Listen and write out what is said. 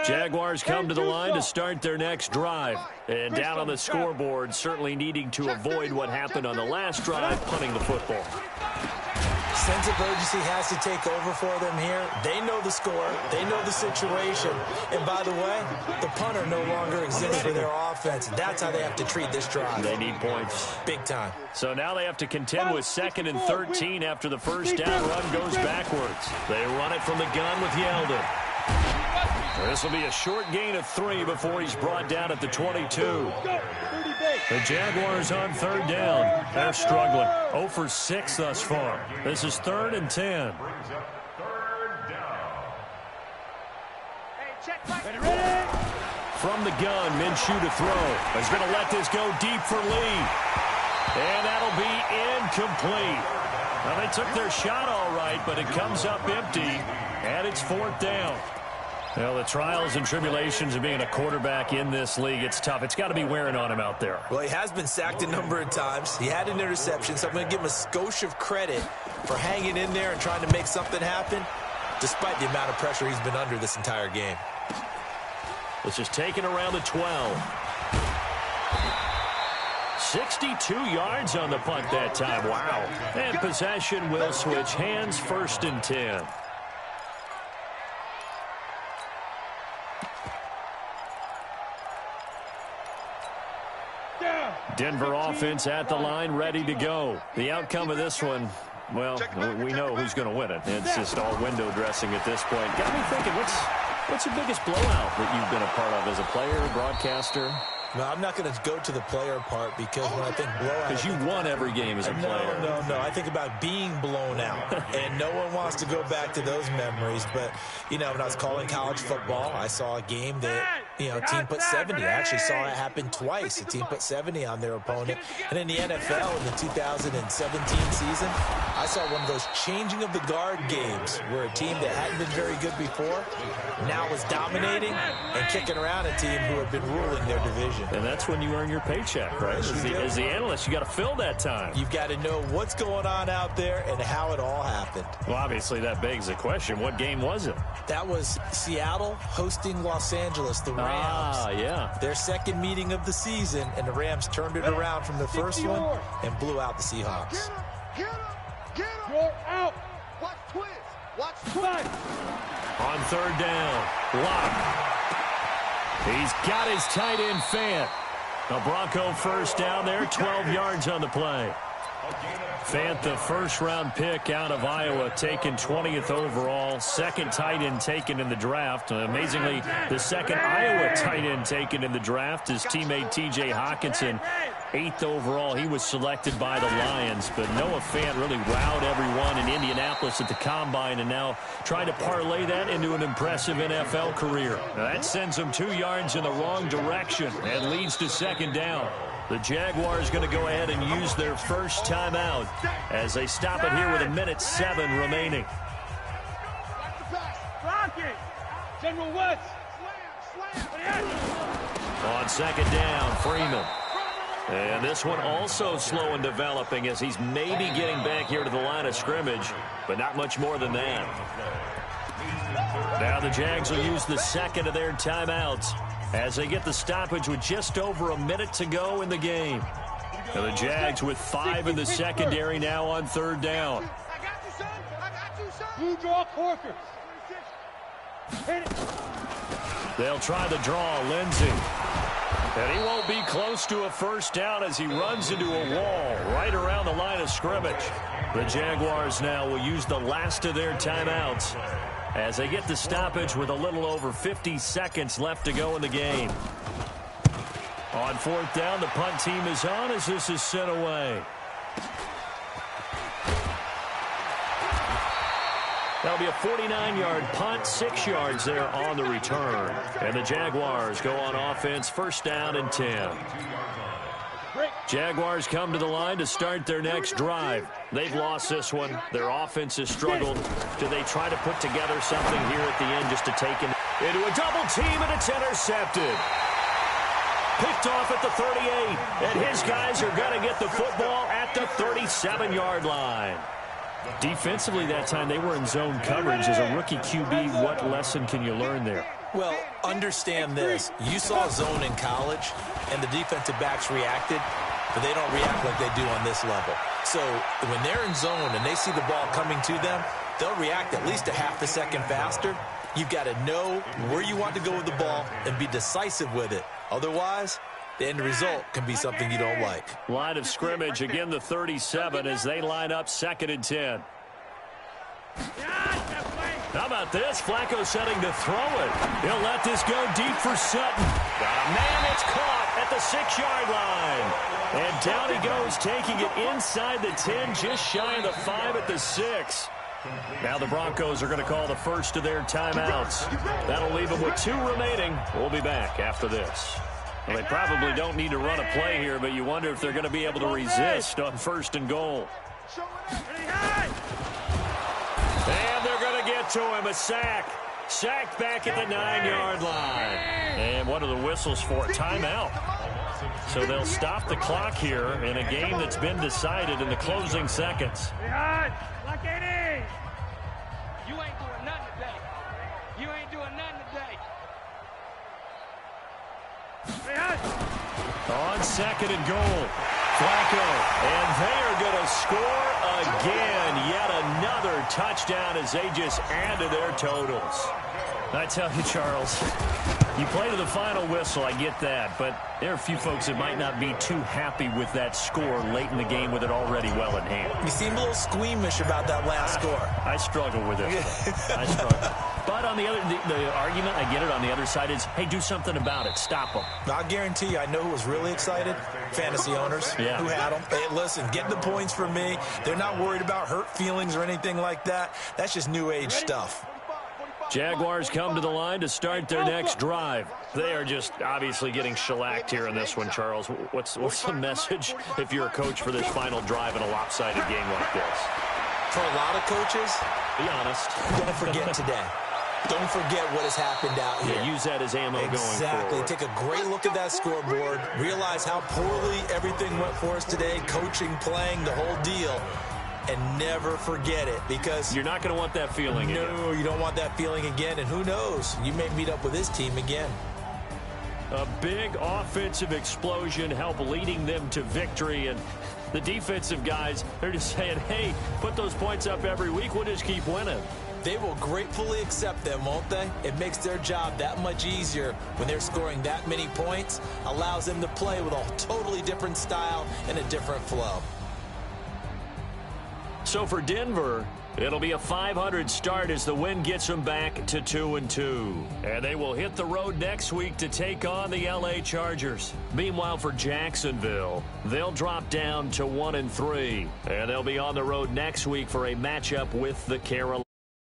Jaguars come to the line to start their next drive. And down on the scoreboard, certainly needing to avoid what happened on the last drive, punting the football. Sense of urgency has to take over for them here. They know the score. They know the situation. And by the way, the punter no longer exists for their offense. That's how they have to treat this drive. They need points. Big time. So now they have to contend with 2nd and 13 after the first down run goes backwards. They run it from the gun with Yeldon. This will be a short gain of 3 before he's brought down at the 22. The Jaguars on 3rd down. They're struggling. 0 for 6 thus far. This is 3rd and 10. From the gun, Minshew to throw. He's going to let this go deep for Lee. And that'll be incomplete. Well, they took their shot all right, but it comes up empty, and it's 4th down. Well, the trials and tribulations of being a quarterback in this league, it's tough. It's got to be wearing on him out there. Well, he has been sacked a number of times. He had an interception, so I'm going to give him a skosh of credit for hanging in there and trying to make something happen, despite the amount of pressure he's been under this entire game. This is taken around the 12. 62 yards on the punt that time. Wow. And possession will switch hands, 1st and 10. Denver offense at the line, ready to go. The outcome of this one, well, we know who's going to win it. It's just all window dressing at this point. Got me thinking, what's the biggest blowout that you've been a part of as a player, broadcaster? No, I'm not going to go to the player part because when I think blowout... Because you won every game as a player. No. I think about being blown out. And no one wants to go back to those memories. But, you know, when I was calling college football, I saw a game that, you know, a team put 70. I actually saw it happen twice. A team put 70 on their opponent. And in the NFL, in the 2017 season, I saw one of those changing of the guard games where a team that hadn't been very good before now was dominating and kicking around a team who had been ruling their division. And that's when you earn your paycheck, right? As the analyst, you got to fill that time. You've got to know what's going on out there and how it all happened. Well, obviously, that begs the question, what game was it? That was Seattle hosting Los Angeles, the Rams. Yeah. Their second meeting of the season, and the Rams turned it around from the first one and blew out the Seahawks. Get him! You're out! Watch twist! Watch twist! On 3rd down, Lock. He's got his tight end Fant. The Bronco first down there, 12 yards on the play. Fant, the first-round pick out of Iowa, taken 20th overall. 2nd tight end taken in the draft. Amazingly, the 2nd Iowa tight end taken in the draft is teammate T.J. Hawkinson. 8th overall, he was selected by the Lions. But Noah Fant really wowed everyone in Indianapolis at the Combine and now trying to parlay that into an impressive NFL career. Now that sends him 2 yards in the wrong direction and leads to 2nd down. The Jaguars going to go ahead and use their first timeout as they stop it here with 1:07 remaining. General Woods. On 2nd down, Freeman. And this one also slow in developing as he's maybe getting back here to the line of scrimmage, but not much more than that. Now the Jags will use the 2nd of their timeouts as they get the stoppage with just over a minute to go in the game. And the Jags with 5 in the secondary now on 3rd down. I got you, son. I got you, son. Blue draw Corker. Hit it. They'll try the draw, Lindsey. And he won't be close to a first down as he runs into a wall right around the line of scrimmage. The Jaguars now will use the last of their timeouts as they get the stoppage with a little over 50 seconds left to go in the game. On 4th down, the punt team is on as this is sent away. That'll be a 49-yard punt, 6 yards there on the return. And the Jaguars go on offense, 1st down and 10. Jaguars come to the line to start their next drive. They've lost this one. Their offense has struggled. Do they try to put together something here at the end just to take it into a double team, and it's intercepted. Picked off at the 38, and his guys are going to get the football at the 37-yard line. Defensively that time, they were in zone coverage. As a rookie QB, what lesson can you learn there? Well, understand this. You saw zone in college, and the defensive backs reacted, but they don't react like they do on this level. So when they're in zone and they see the ball coming to them, they'll react at least a half a second faster. You've got to know where you want to go with the ball and be decisive with it. Otherwise, the end result can be something you don't like. Line of scrimmage, again the 37 as they line up 2nd and 10. How about this? Flacco setting to throw it. He'll let this go deep for Sutton. Man, it's caught at the 6-yard line. And down he goes, taking it inside the 10, just shy of the 5 at the 6. Now the Broncos are going to call the first of their timeouts. That'll leave them with 2 remaining. We'll be back after this. Well, they probably don't need to run a play here, but you wonder if they're going to be able to resist on 1st and goal. And they're going to get to him, a sack. Sacked back at the 9-yard line. And what are the whistles for? Timeout. So they'll stop the clock here in a game that's been decided in the closing seconds. You ain't doing nothing today. You ain't doing nothing today. On 2nd and goal, Flacco, and they are going to score again. Yet another touchdown as they just add to their totals. I tell you, Charles, you play to the final whistle, I get that, but there are a few folks that might not be too happy with that score late in the game with it already well in hand. You seem a little squeamish about that last score. I struggle with it. I struggle. But on the other, the argument, I get it, on the other side is, hey, do something about it. Stop them. I guarantee you, I know who was really excited. Fantasy owners who had them. Hey, listen, get the points for me. They're not worried about hurt feelings or anything like that. That's just new age stuff. Jaguars come to the line to start their next drive. They are just obviously getting shellacked here in this one, Charles. What's the message if you're a coach for this final drive in a lopsided game like this? For a lot of coaches, be honest. Don't forget today. Don't forget what has happened out here. Yeah, use that as ammo going forward. Exactly. Take a great look at that scoreboard. Realize how poorly everything went for us today. Coaching, playing, the whole deal. And never forget it, because you're not going to want that feeling again. No, you don't want that feeling again. And who knows? You may meet up with this team again. A big offensive explosion helped leading them to victory. And the defensive guys, they're just saying, hey, put those points up every week. We'll just keep winning. They will gratefully accept them, won't they? It makes their job that much easier when they're scoring that many points. Allows them to play with a totally different style and a different flow. So for Denver, it'll be a 500 start as the win gets them back to 2-2. And they will hit the road next week to take on the LA Chargers. Meanwhile, for Jacksonville, they'll drop down to 1-3. And they'll be on the road next week for a matchup with the Carolina.